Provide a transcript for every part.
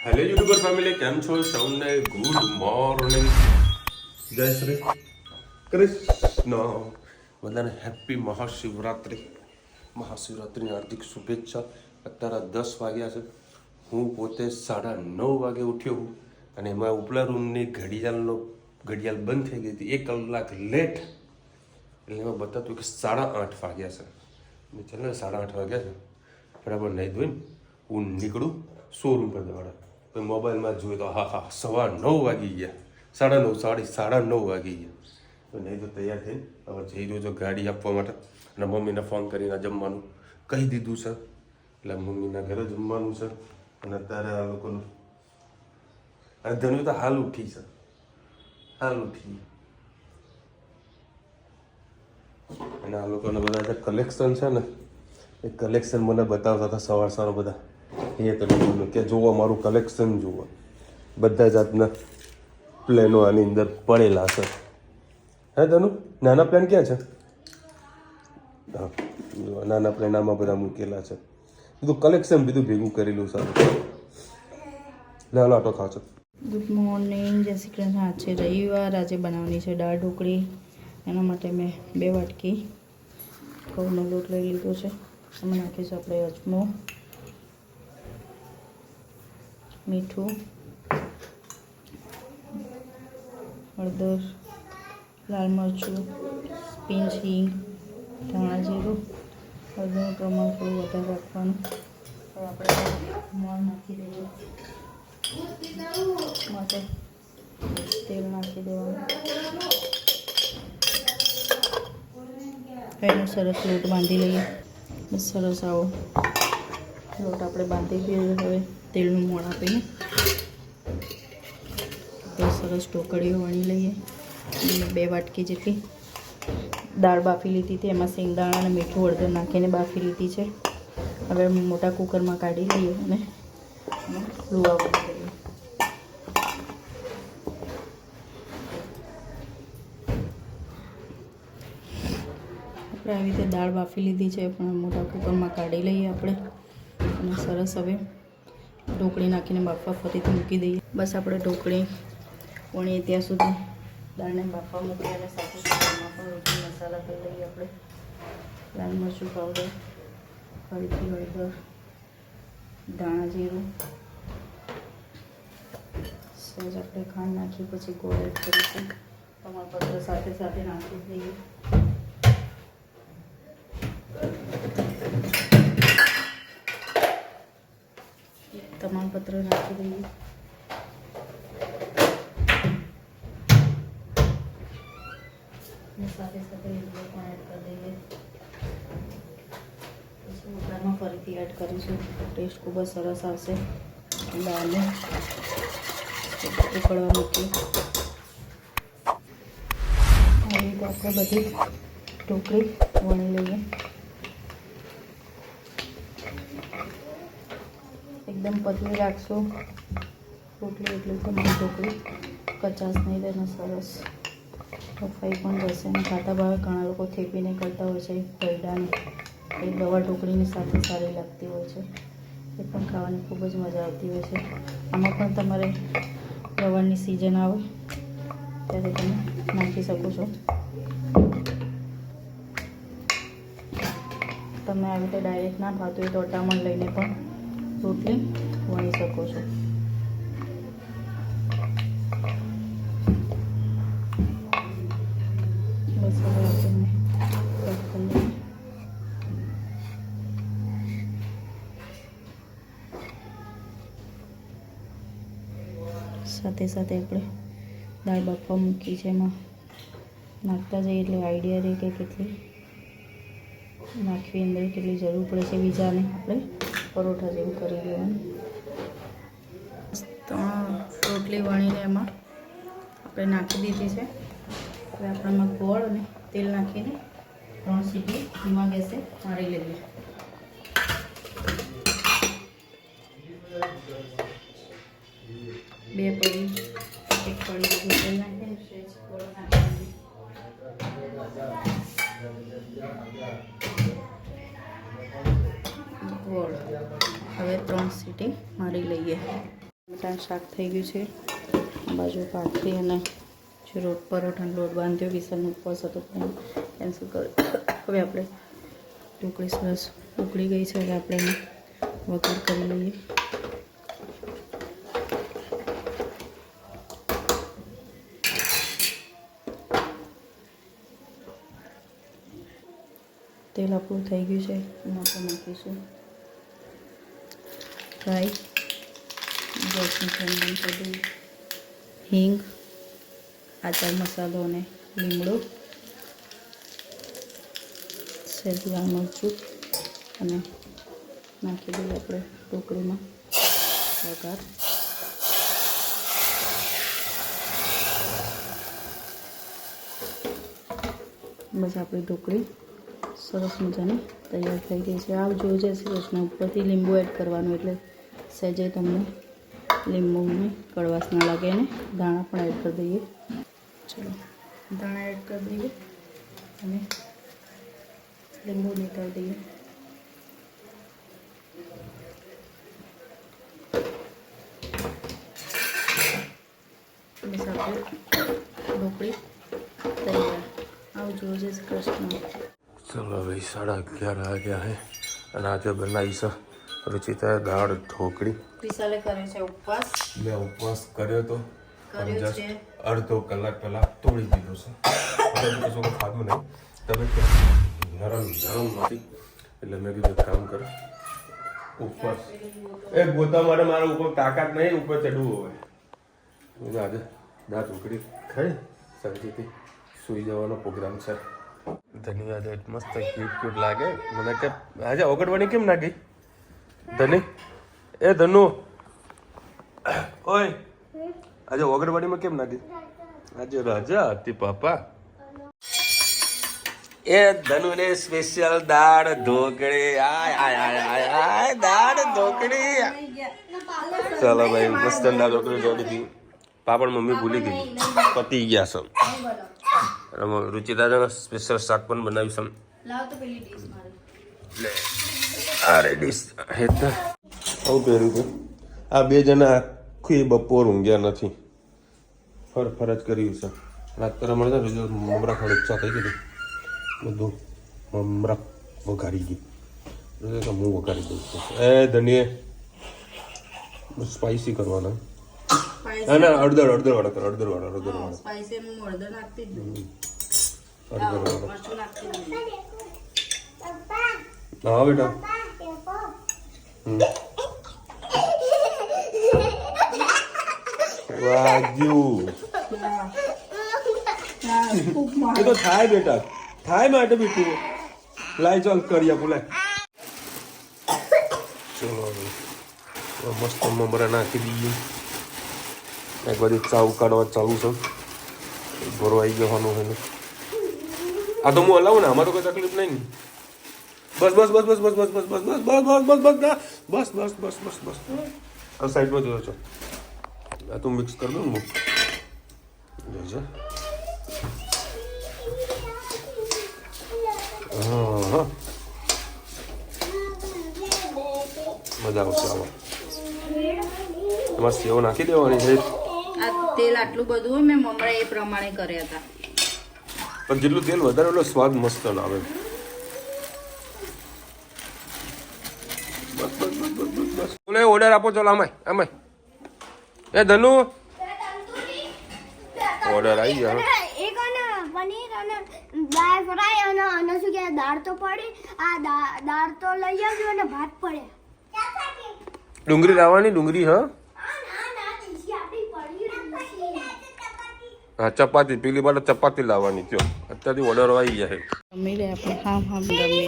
Hello YouTuber family, કેમ છો? સૌને ગુડ મોર્નિંગ, જય શ્રી કૃષ્ણ. બધાને હેપી મહાશિવરાત્રિની હાર્દિક શુભેચ્છા. અત્યારે 10 વાગ્યા છે. હું પોતે 9:30 વાગે ઉઠ્યો હું, અને એમાં ઉપલા રૂમની ઘડિયાળ બંધ થઈ ગઈ હતી 1 કલાક લેટ. એટલે એમાં બતાવતું કે 8:30 વાગ્યા છે. ચાલો 8:30 વાગ્યા છે, બરાબર નહીં ધોઈને હું નીકળું શોરૂમ પર દોડા. તો મોબાઈલમાં જોયું તો હા 9:15 વાગી ગયા, 9:30 વાગી ગયા. તો નહીં તો તૈયાર થઈને હવે જઈ રહ્યો છો ગાડી આપવા માટે. અને મમ્મીને ફોન કરીને જમવાનું કહી દીધું છે, એટલે મમ્મીના ઘરે જમવાનું છે. અને અત્યારે આ લોકોનું ધનુ તો હાલ ઉઠી છે, અને આ લોકોને બધા જે કલેક્શન છે ને, એ કલેક્શન મને બતાવતા હતા સવાર બધા. એ તો કે જુઓ મારું કલેક્શન જુઓ, બધા જાતના પ્લેનો આની અંદર પડેલા છે. હે તનુ, નાના પ્લેન ક્યાં છે? હા, નાના પ્લેન આમાં બધા મૂકેલા છે. બધું કલેક્શન બધું ભેગું કરેલું છે. લાલો આટો ખાવ છો. ગુડ મોર્નિંગ, જય શ્રી કૃષ્ણ. આજ છે રવિવાર. આજે બનાવવાની છે દાળ ઢોકળી. એના માટે મેં 2 વાટકી ઘઉંનો લોટ લઈ લીધો છે. એમાં નાખીશું આપણે અજમો, મીઠું, હળદર, લાલ મરચું, પિંચ હિંગ, ધાણા જીરું. હળદરનું પ્રમાણ થોડું વધારે રાખવાનું. હવે આપણે મોણ નાખી દઈએ. માટે તેલ નાખી દેવાનું. એનો સરસ લોટ બાંધી લઈએ. બસ સરસ આવો લોટ આપણે બાંધી દઈએ. હવે તેલનું મોણ આપીને તો સરસ ઢોકળીઓ વણી લઈએ. 2 વાટકી જેટલી દાળ બાફી લીધી હતી, એમાં શેંગદાણા અને મીઠું હળદર નાખીને બાફી લીધી છે. હવે મોટા કુકરમાં કાઢી લઈએ અને લુવા વળી દઈએ. આપણે આવી રીતે દાળ બાફી લીધી છે, પણ મોટા કુકરમાં કાઢી લઈએ આપણે. અને સરસ હવે ઢોકળી નાખીને બાફવા ફરીથી મૂકી દઈએ. બસ આપણે ઢોકળી વણીએ ત્યાં સુધી દાળને બાફવા મૂકીએ. અને સાથે એમાં પણ રોટલી મસાલા કરી લઈએ આપણે. લાલ મરચું પાવડર, ફરીથી હળદર, ધાણા જીરું, સહેજ આપણે ખાંડ નાખી પછી ગોળ એડ કરીશું. તમાલપત્ર સાથે નાખી દઈએ. તમાલપત્ર નાખી દઈએ. અને સાથે લીંબુ પણ એડ કરી દઈએ. પછી ઉકળામાં ફરીથી એડ કરીશું. ટેસ્ટ ખૂબ જ સરસ આવશે. દાળને ઉકળવા મૂકીએ. આવી રીતે આપણે બધી ઢોકળી વણી લઈએ. એકદમ પતલી રાખશો રોટલી, એટલે તમારી ઢોકળી કચાશ નહીં રહે ને સરસ બફાઈ પણ જશે. અને ખાટા ભાવે ઘણા લોકો થેપીને કરતા હોય છે ભરડાને, એ રવા ઢોકળીની સાથે સારી લાગતી હોય છે. એ પણ ખાવાની ખૂબ જ મજા આવતી હોય છે. આમાં પણ તમારે રવાની સિઝન આવે ત્યારે તમે નાખી શકો છો. તમે આવી રીતે ડાયરેક્ટ ના ભાવતું હોય તો અટામણ લઈને પણ રોટલી વણી શકો છો. બસ હવે આપણે કટ કરીએ. સાથે આપણે દાળ બાફવા મૂકી છે, એમાં નાખતા જઈએ એટલે આઈડિયા રહે કે કેટલી નાખવી, અંદર કેટલી જરૂર પડે છે. બીજાને આપણે પરોઠા જેવું કરી દેવાનું. 3 રોટલી વણીને એમાં આપણે નાખી દીધી છે. હવે આપણે એમાં ગોળ અને તેલ નાખીને 3 સીટી ધીમા ગેસે મારી લઈએ. એક પડી તેલ નાખીને ગોળ નાખી ગોળ. હવે 3 સીટી મારી લઈએ. બટાકાનું શાક થઈ ગયું છે. આ બાજુ ભાખરી અને જે પરોઠાનો લોટ બાંધ્યો વિસલનો ઉપવાસ હતો પણ કેન્સલ કર્યો. હવે આપણે ઢોકળી સરસ ઉકળી ગઈ છે. હવે આપણે એને વઘાર કરી લઈએ. તેલ આપણું થઈ ગયું છે. એમાં આપણે નાખીશું રાઈ, ગેસની ફ્લેમ બંધ કરી દઈએ, હિંગ, આચાર મસાલો અને લીમડો, સહેજ લાલ મરચું અને નાખી દઈએ આપણે ઢોકળીમાં વઘાર. બસ આપણી ઢોકળી સરસ મજાની તૈયાર થઈ ગઈ છે. આવ જો જય શ્રી કૃષ્ણ. ઉપરથી લીંબુ એડ કરવાનું એટલે સહેજે તમને લીંબુની કડવાશ ના લાગે. અને દાણા પણ એડ કરી દઈએ. ચલો દાણા એડ કરી દઈએ અને લીંબુ નીકાળી દઈએ. બસ આપણે ઢોકળી તૈયાર. આવજો જય શ્રી કૃષ્ણ. ચલો ભાઈ 11:30 વાગ્યા છે અને આજે બનાવી છે રુચિતાએ દાળ ઢોકળી. વિશાલે કર્યો છે ઉપવાસ. મેં ઉપવાસ કર્યો તો પણ કર્યો જસ્ટ છે. અડધો કલાક પહેલા તોડી દીધો છે. હવે કશું ખાધું નહીં. તમે નરમ નથી એટલે મેં કીધું એક કામ કરો ઉપવાસ એ ગોતા માટે મારા ઉપર તાકાત નહીં ઉપર ચડવું હોય. આજે દાળ ઢોકળી ખાઈ શાંતિથી સુઈ જવાનો પ્રોગ્રામ છે. ધન્યવાદ. મસ્ત ક્યુટ લાગે મને કે આજે ઓગળવાની કેમ ના ગઈ ધની? એ ધનુ ઓય આજે ઓગળવાડીમાં કેમ ના ગઈ? આજે રાજા હતી પાપા. એ ધનુ ને સ્પેશિયલ દાળ ઢોકળી. આય આય આય આય આય દાળ ઢોકળી. ચાલો ભાઈ મસ્ત દાળ ઢોકળી જોડી હતી. પાપડ મમ્મી ભૂલી ગઈ પતી ગયા છે. રુચિતા સ્પેશિયલ શાક પણ બનાવ્યું છે. અરે ડીશ હેતા આવું પહેર્યું હતું. આ બે જણા આખી બપોર ઊંઘ્યા નથી. ફરજ કર્યું છે. રાત્રે મળે ને મમરા ખાવાની ઈચ્છા થઈ ગઈ. બધું મમરા વઘારી ગઈ. હું વઘારી દઉં છું. એ ધનીએ સ્પાઈસી કરવાના. ના ના અડધર વાળા કરો. અડધર વાળા હળદર નાખતી જ અડધર વાળા. મરચું નાખતી જ હા બેટા. વાગ્યું. એ તો થાય બેટા થાય માટે બીટું લાય ચાલ કરી આપું લાય. ચલો મસ્ત મમરા નાખી દઈએ. એક બાજુ ચાવ કાઢવા ચાલુ છે. ભરવાઈ જવાનું છે. આ તો હું હલાવું ને આમાં તો કોઈ તકલીફ નહીં ને. બસ બસ બસ બસ બસ બસ બસ બસ બસ બસ બસ બસ બસ બસ બસ બસ બસ આ સાઈડમાં જોયો છો. આ તું મિક્સ કરી દો ને જોજો. હા મજા આવશે. આમાં એમાં સેવ નાખી દેવાની છે. આ તેલ આટલું બધું હોય મેં મમરા એ પ્રમાણે કર્યા હતા. પણ જેટલું તેલ વધારે એટલો સ્વાદ મસ્ત આવે. બસ બસ બસ બસ બસ બસ. બોલે ઓર્ડર આપો ચાલો આમાં આમાં. એ ધનુ ઓર્ડર આવી ગયો. એક અને પનીર અને દાળ ફ્રાય અને શું કે દાળ તો પડી. આ દાળ તો લઈ આવજો અને ભાત પડ્યા. ડુંગળી લાવવાની ડુંગળી. હા હા ચપાતી પેલી બાર ચપાતી લાવવાની. થયો અત્યારથી ઓર્ડર આવી જાય. જમી લે આપણે. હા હા જમી.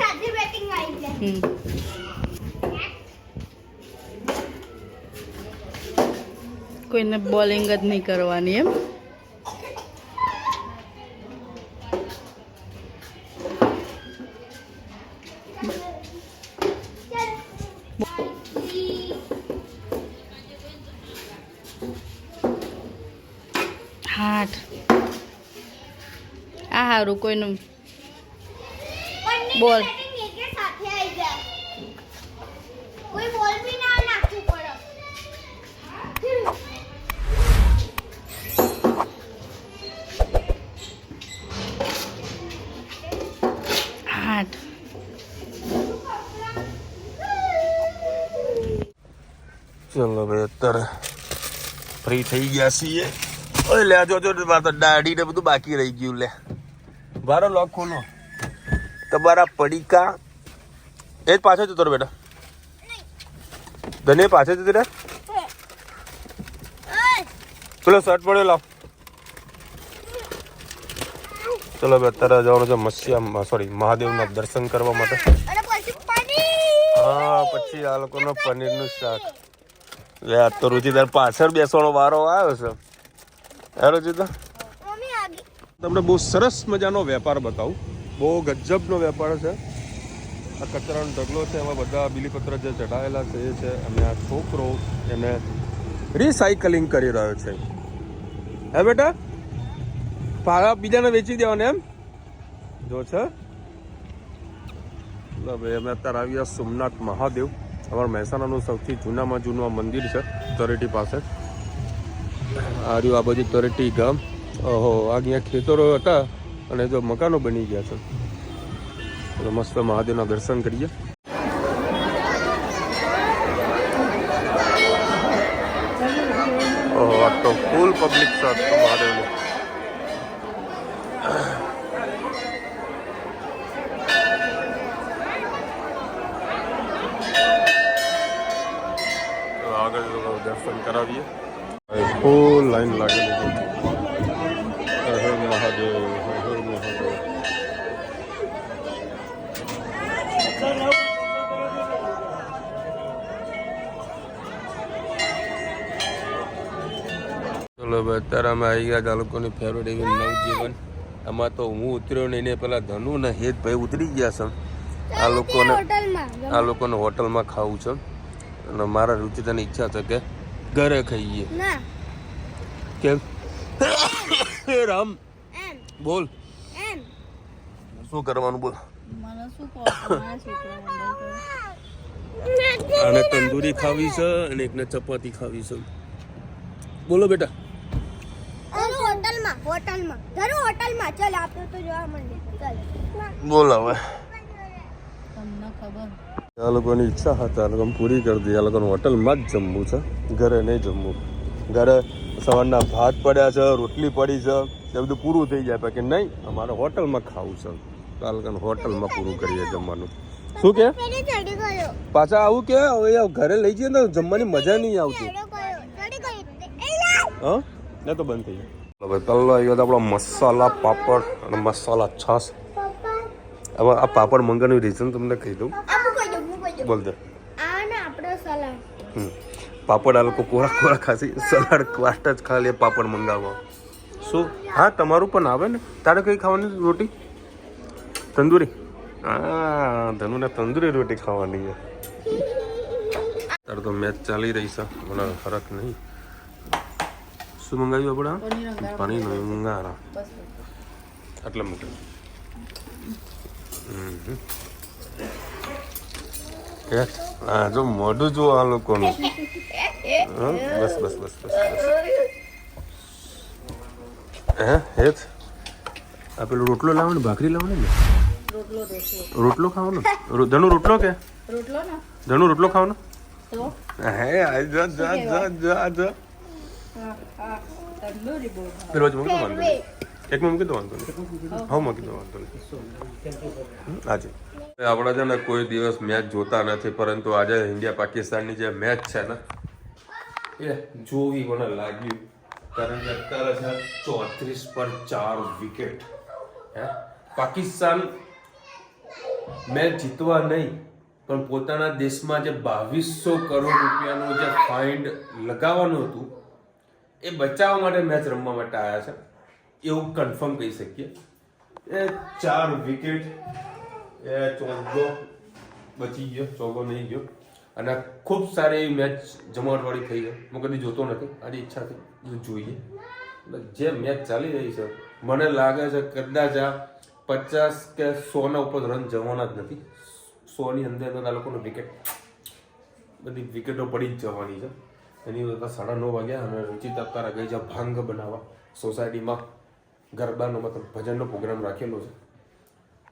કોઈને બોલિંગ જ નહીં કરવાની એમ. હાથ આ હારું કોઈનું બોલ. કોઈ બોલ બી ના નાખવું પડે. આઠ. ચલો ભાઈ અત્યારે ફ્રી થઈ ગયા છીએ. ઓય લે જો દાઢી ને બધું બાકી રહી ગયું. લે બારો લોક ખોલો. તમારા પડીકા એ જ પાછળ જતો રહે બેટા. ધને પાછળ જતી રહે. પેલો શર્ટ પડ્યો લાવ. ચલો ભાઈ અત્યારે જવાનું છે મસ્યા સોરી મહાદેવના દર્શન કરવા માટે. હા પછી આ લોકોનો પનીરનું શાક. યાર તો રુચિદાર પાછળ બેસવાનો વારો આવ્યો છે. હે રુચિદાર તમને બહુ સરસ મજાનો વેપાર બતાવું. બહુ ગજબનો વેપાર છે. આ કચરાનો ઢગલો છે, એમાં બધા બીલીપત્ર જે ચઢાયેલા છે એ છે, અને આ છોકરો એને રિસાયકલિંગ કરી રહ્યો છે. હે બેટા પાળા બીજાને વેચી દેવાને એમ જો છે. ભાઈ અમે અત્યારે આવ્યા સોમનાથ મહાદેવ. અમારા મહેસાણાનું સૌથી જૂનામાં જૂનું આ મંદિર છે તરેટી પાસે. આ રહ્યું આ બાજુ તરેટી ગામ. ઓહો અહીંયા ખેતરો હતા અને જો મકાનો બની ગયા છે. તો મસ્ત મહાદેવના દર્શન કરીએ. ઓહો આ તો ફૂલ પબ્લિક છે મહાદેવની. આગળ દર્શન કરાવીએ. ફૂલ લાઈન લાગેલી છે. હર હર મહાદેવ, હર હર મહાદેવ. ચલો ભાઈ અત્યારે અમે આવી ગયા આ લોકોની ફેવરેટ એવી નવજીવન. આમાં તો હું ઉતર્યો નહીં ને પેલા ધનુ ને હેતભાઈ ઉતરી ગયા છે. આ લોકોને હોટલમાં ખાવું છે અને મારા રુચિતાની ઈચ્છા છે કે ઘરે ખાઈએ. કેમ રામ બોલ શું કરવાનું બોલ. અને તંદૂરી ખાવી છે અને એકને ચપાતી ખાવી છે. બોલો બેટા. બોલ હવે આ લોકોની ઈચ્છા હતા આ લોકો પૂરી કરી દીધી. આ લોકોને હોટલમાં જ જમવું છે, ઘરે નહીં જમવું. ઘરે સવારના ભાત પડ્યા છે, રોટલી પડી છે, એ બધું પૂરું થઈ જાય પછી નહીં અમારે હોટલમાં ખાવું છે. તો આ લોકોને હોટલમાં પૂરું કરીએ જમવાનું. શું કે પાછા આવું કે હવે ઘરે લઈ જઈએ ને જમવાની મજા નહીં આવતી. હા ને તો બંધ થઈ જાય. હવે પહેલો આવી ગયો આપણો મસાલા પાપડ અને મસાલા છાશ. હવે આ પાપડ મંગાવવાનું રીઝન તમને કહી દઉં. બોલ દે. પાપડ આ લોકો કોરા કોરા ખાસી સલાડ ક્વાસ્ટ જ ખાલી પાપડ મંગાવવા. શું હા તમારું પણ આવે ને. તારે કઈ ખાવાની રોટી? તંદૂરી. હા ધનુને તંદૂરી રોટી ખાવાની છે. તારે તો મેચ ચાલી રહી છે, મને ફરક નહીં. શું મંગાવ્યું આપણે? પનીર મંગારા. આટલા મૂકે. હા જો મોઢું જુઓ આ લોકોનું. બસ બસ બસ બસ હે હેત આ પેલો રોટલો લાવો ને ભાખરી લાવો ને. રોટલો ખાવાનો. ધનુ રોટલો કે ધનુ રોટલો ખાવાનો. હે જા જા જા જા જા પેલો જ મૂકી દો વાંધો નહીં. એકમાં મૂકી દો વાંધો નહીં. હા મૂકી દો વાંધો નહીં. આજે આપણે છે ને કોઈ દિવસ મેચ જોતા નથી, પરંતુ આજે ઇન્ડિયા પાકિસ્તાનની જે મેચ છે ને એ જોવી મને લાગ્યું. કારણ કે અત્યારે છે 34 પર 4 વિકેટ. હે પાકિસ્તાન મેચ જીતવા નહીં પણ પોતાના દેશમાં જે 2200 કરોડ રૂપિયાનું જે ફાઇન્ડ લગાવવાનું હતું એ બચાવવા માટે મેચ રમવા માટે આવ્યા છે એવું કન્ફર્મ કહી શકીએ. એ 4 વિકેટ એ ચોગ્ગો બચી ગયો, ચોગ્ગો નહીં ગયો. અને ખૂબ સારી એવી મેચ જમાવટવાળી થઈ ગઈ. હું કદી જોતો નથી, આજે ઈચ્છા થઈ જોઈએ. જે મેચ ચાલી રહી છે મને લાગે છે કદાચ આ 50 કે 100 ઉપર રન જવાના જ નથી. 100 ની અંદર આ લોકોનો વિકેટ બધી વિકેટો પડી જ જવાની છે. એની બધા 9:30 વાગ્યા અને રુચિતા તારા ગઈ છે ભાંગ બનાવવા સોસાયટીમાં ગરબાનો મતલબ ભજનનો પ્રોગ્રામ રાખેલો છે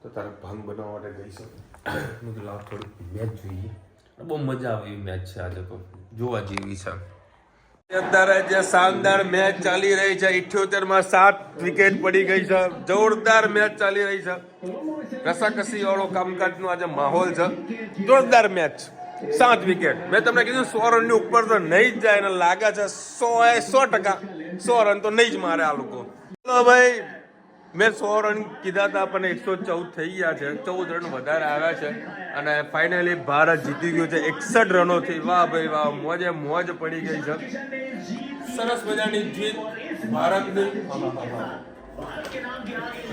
તો તારે ભાંગ બનાવવા માટે ગઈ છે મેં કીધું લાવ થોડી મેચ જોઈએ બહુ મજા આવે એવી મેચ છે આજે તો જોવા જેવી છે અત્યારે જે શાનદાર મેચ ચાલી રહી છે 78 માં 7 વિકેટ પડી ગઈ છે જોરદાર મેચ ચાલી રહી છે રસાકસી વાળો કામકાજનો આજે માહોલ છે જોરદાર મેચ 7 વિકેટ મેં તમને કીધું 100 રનની ઉપર તો નહીં જ જાય અને લાગે છે 100% 100 રન તો નહીં જ મારે આ લોકો ચલો ભાઈ મેં 100 રન કીધા હતા પણ 114 થઈ ગયા છે 14 રન વધારે આવ્યા છે અને ફાઇનલી ભારત જીતી ગયું છે 61 રનોથી વાહ ભાઈ વાહ મોજે મોજ પડી ગઈ છે સરસ મજાની જીત ભારતની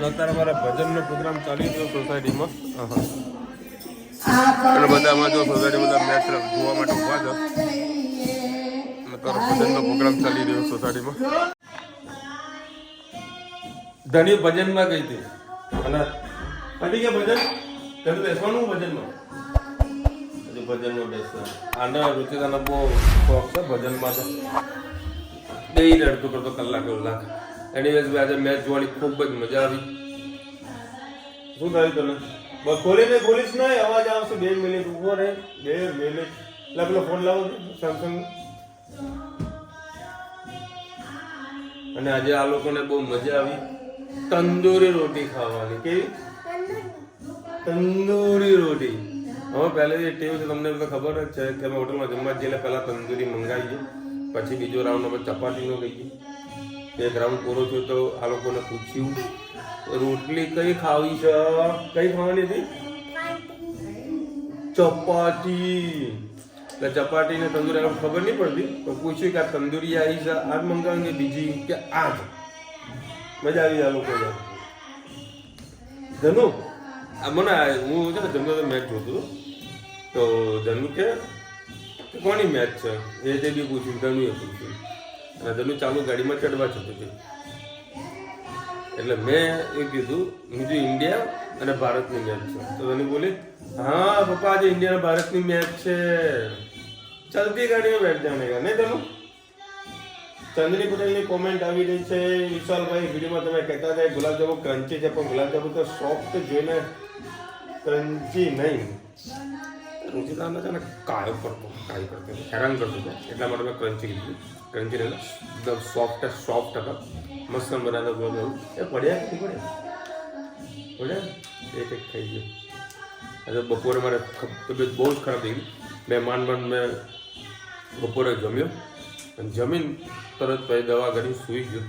અત્યારે મારા ભજનનો પ્રોગ્રામ ચાલી રહ્યો સોસાયટીમાં અને બધામાં જો સોસાયટી બધા મેચ જોવા માટે ઉભા છે અત્યારે ભજનનો પ્રોગ્રામ ચાલી રહ્યો સોસાયટીમાં ધણી ભજનમાં ગઈ હતી અને પતી ગયા ભજન ઘરે બેસવાનું ભજનમાં હજુ ભજનમાં બેસવાનું આના રુચિતાના બહુ શોખ છે ભજનમાં તો બે રડતું કરતો કલાક એનીવેઝ આજે મેચ જોવાની ખૂબ જ મજા આવી શું થયું તને બસ ખોલીશ નહીં અવાજ આવશે 2 મિનિટ ઉભો રહે 2 મિનિટ પેલો ફોન લાવો સેમસંગ અને આજે આ લોકોને બહુ મજા આવી તંદૂરી રોટી ખાવાની કેવી તંદૂરી રોટી હવે પહેલેથી ટેવ છે તમને તો ખબર જ છે કે અમે હોટલમાં જમવા જઈએ પહેલા તંદૂરી મંગાવીએ પછી બીજો રાઉન્ડ અમે ચપાતીનો કહીએ એક રાઉન્ડ પૂરો થયો તો આ લોકોને પૂછ્યું રોટલી કઈ ખાવી છે કઈ ખાવાની હતી ચપાતી એટલે ચપાતી ને તંદૂરી ખબર નહીં પડતી તો પૂછ્યું કે આ તંદૂરી આવી છે આજ મંગાવી બીજી કે આજ મજા આવી આ લોકો ધનુ મને હું છે ને જમતો મેચ જોતો તો ધનુ કે કોની મેચ છે એ તે બી પૂછ્યું ધનુએ પૂછ્યું અને ધનુ ચાલુ ગાડીમાં ચડવા જતો હતો એટલે મેં એ કીધું બીજું ઇન્ડિયા અને ભારતની મેચ છે તો ધનુ બોલી હા પપ્પા આજે ઇન્ડિયા અને ભારતની મેચ છે ચાલતી ગાડીમાં બેઠ જાને નહીં ધનુ ચંદ્રી પટેલની કોમેન્ટ આવી રહી છે વિશાલભાઈ વિડીયોમાં તમે કહેતા હતા ગુલાબજાંબુ ક્રન્ચી છે પણ ગુલાબજાંબુ તો સોફ્ટ જોઈને ક્રન્ચી નહીં રુચિતાને છે ને કાયો કરતો હેરાન કરતો હતો એટલા માટે મેં ક્રન્ચી કીધું ક્રન્ચી નહીં એકદમ સોફ્ટ હતા મસ્ત બનાવતા ગુલાબજાંબુ એ પડ્યા કે પડ્યા એક થઈ ગયું આજે બપોરે મારે તબિયત બહુ જ ખરાબ થઈ ગઈ મેં મેં બપોરે જમ્યો અને જમીન તરત પછી દવા કરી સૂઈ ગયો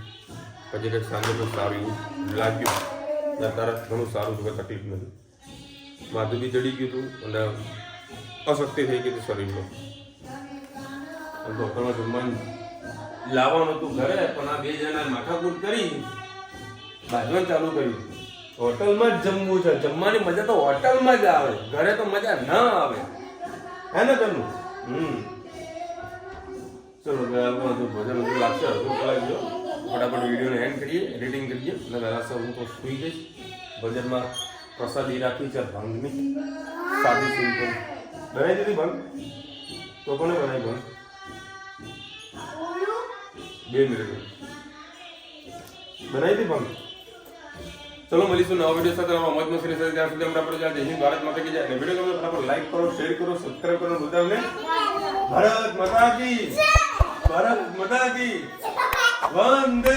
પછી કંઈક સાંજે કંઈક સારું એવું લાગ્યું તરત ઘણું સારું હતું કંઈ તકલીફ નથી માથું બી ચડી ગયું હતું અને અશક્તિ થઈ ગઈ હતી શરીરમાં ડૉક્ટરમાં જમવાનું લાવવાનું હતું ઘરે પણ આ 2 જણા માથાકૂટ કરી બાજવાનું ચાલુ કર્યું હોટલમાં જ જમવું છે જમવાની મજા તો હોટલમાં જ આવે ઘરે તો મજા ના આવે હે ને તનું ચલો ભજન લાગશે અડધો કલાક જો ફટાફટ વિડીયોને એન્ડ કરીએ એડિટિંગ કરીએ અને વહેલા સર હું તો સૂઈ જઈશ ભજનમાં પ્રસાદી રાખી છે ભંગની સાદી સિમ્પલ બનાવી દીધી ભંગ તો કોને બનાવી ભંગ 2 મિનિટ બનાવી દીધી ભંગ ચલો મળીશું નવા વિડીયો સાથે મોજ મસ્તી સાથે ત્યાં સુધી આપણે જય હિન્દ ભારત માતા કી જય અને વિડીયો ગમે તો ફટાફટ લાઈક કરો શેર કરો સબસ્ક્રાઇબ કરો બધાને ભારત માતા કી વંદે